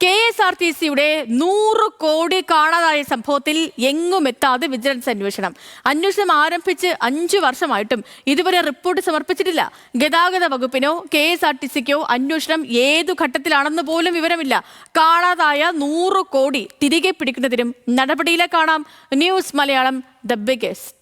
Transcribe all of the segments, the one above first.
KSRTCയുടെ 100 കോടി കാണാതായ സംഭവത്തിൽ എങ്ങും എത്താതെ വിജിലൻസ് അന്വേഷണം ആരംഭിച്ച് 5 വർഷമായിട്ടും ഇതുവരെ റിപ്പോർട്ട് സമർപ്പിച്ചിട്ടില്ല. ഗതാഗത വകുപ്പിനോ KSRTCക്കോ അന്വേഷണം ഏതു ഘട്ടത്തിലാണെന്ന് പോലും വിവരമില്ല. കാണാതായ 100 കോടി തിരികെ പിടിക്കുന്നതിനും നടപടിയിലെ കാണാം. News Malayalam the biggest.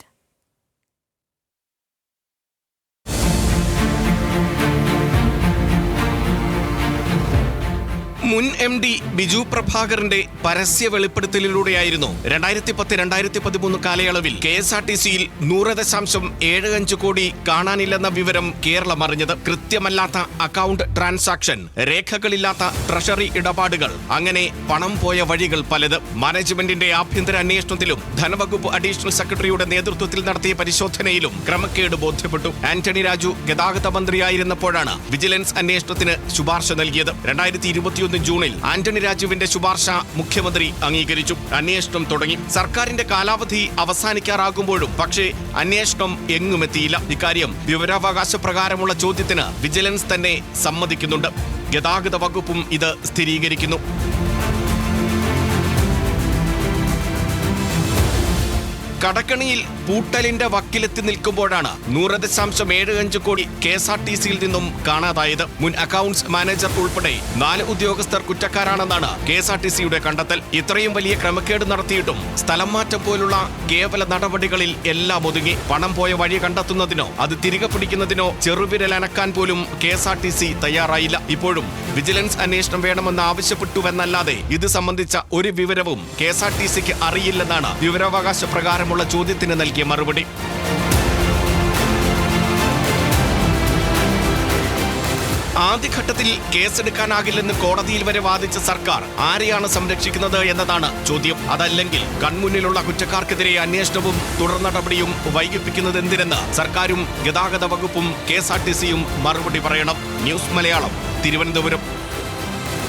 മുൻ MD ബിജു പ്രഭാകറിന്റെ പരസ്യ വെളിപ്പെടുത്തലിലൂടെയായിരുന്നു 2010-2013 കാലയളവിൽ KSRTCയിൽ 100.75 കോടി കാണാനില്ലെന്ന വിവരം കേരളം അറിഞ്ഞത്. കൃത്യമല്ലാത്ത അക്കൗണ്ട് ട്രാൻസാക്ഷൻ, രേഖകളില്ലാത്ത ട്രഷറി ഇടപാടുകൾ, അങ്ങനെ പണം പോയ വഴികൾ പലത്. മാനേജ്മെന്റിന്റെ ആഭ്യന്തര അന്വേഷണത്തിലും ധനവകുപ്പ് അഡീഷണൽ സെക്രട്ടറിയുടെ നേതൃത്വത്തിൽ നടത്തിയ പരിശോധനയിലും ക്രമക്കേട് ബോധ്യപ്പെട്ടു. ആന്റണി രാജു ഗതാഗത മന്ത്രിയായിരുന്നപ്പോഴാണ് വിജിലൻസ് അന്വേഷണത്തിന് ശുപാർശ നൽകിയത്. 2021 ജൂണിൽ ആന്റണി രാജുവിന്റെ ശുപാർശ മുഖ്യമന്ത്രി അംഗീകരിച്ചു. അന്വേഷണം തുടങ്ങി. സർക്കാരിന്റെ കാലാവധി അവസാനിക്കാറാകുമ്പോഴും പക്ഷേ അന്വേഷണം എങ്ങുമെത്തിയില്ല. ഇക്കാര്യം വിവരാവകാശ പ്രകാരമുള്ള ചോദ്യത്തിന് വിജിലൻസ് തന്നെ സമ്മതിക്കുന്നുണ്ട്. ഗതാഗത വകുപ്പും ഇത് സ്ഥിരീകരിക്കുന്നു. കടക്കണിയിൽ പൂട്ടലിന്റെ വക്കിലെത്തി നിൽക്കുമ്പോഴാണ് 100.75 കോടി KSRTCയിൽ നിന്നും കാണാതായത്. മുൻ അക്കൗണ്ട്സ് മാനേജർ ഉൾപ്പെടെ 4 ഉദ്യോഗസ്ഥർ കുറ്റക്കാരാണെന്നാണ് KSRTCയുടെ കണ്ടെത്തൽ. ഇത്രയും വലിയ ക്രമക്കേട് നടത്തിയിട്ടും സ്ഥലം മാറ്റം പോലുള്ള കേവല നടപടികളിൽ എല്ലാം ഒതുങ്ങി. പണം പോയ വഴി കണ്ടെത്തുന്നതിനോ അത് തിരികെ പിടിക്കുന്നതിനോ ചെറുവിരലനക്കാൻ പോലും KSRTC തയ്യാറായില്ല. ഇപ്പോഴും വിജിലൻസ് അന്വേഷണം വേണമെന്ന് ആവശ്യപ്പെട്ടുവെന്നല്ലാതെ ഇത് സംബന്ധിച്ച ഒരു വിവരവും KSRTCക്ക് അറിയില്ലെന്നാണ് വിവരാവകാശ പ്രകാരമുള്ള ചോദ്യത്തിന് നൽകിയ മറുപടി. ആദ്യഘട്ടത്തിൽ കേസെടുക്കാനാകില്ലെന്ന് കോടതിയിൽ വരെ വാദിച്ച സർക്കാർ ആരെയാണ് സംരക്ഷിക്കുന്നത് എന്നതാണ് ചോദ്യം. അതല്ലെങ്കിൽ കൺമുന്നിലുള്ള കുറ്റക്കാർക്കെതിരെ അന്വേഷണവും തുടർ നടപടിയും വൈകിപ്പിക്കുന്നത് എന്തിനെന്ന് സർക്കാരും ഗതാഗത വകുപ്പും KSRTCയും മറുപടി പറയണം. ന്യൂസ് മലയാളം, തിരുവനന്തപുരം.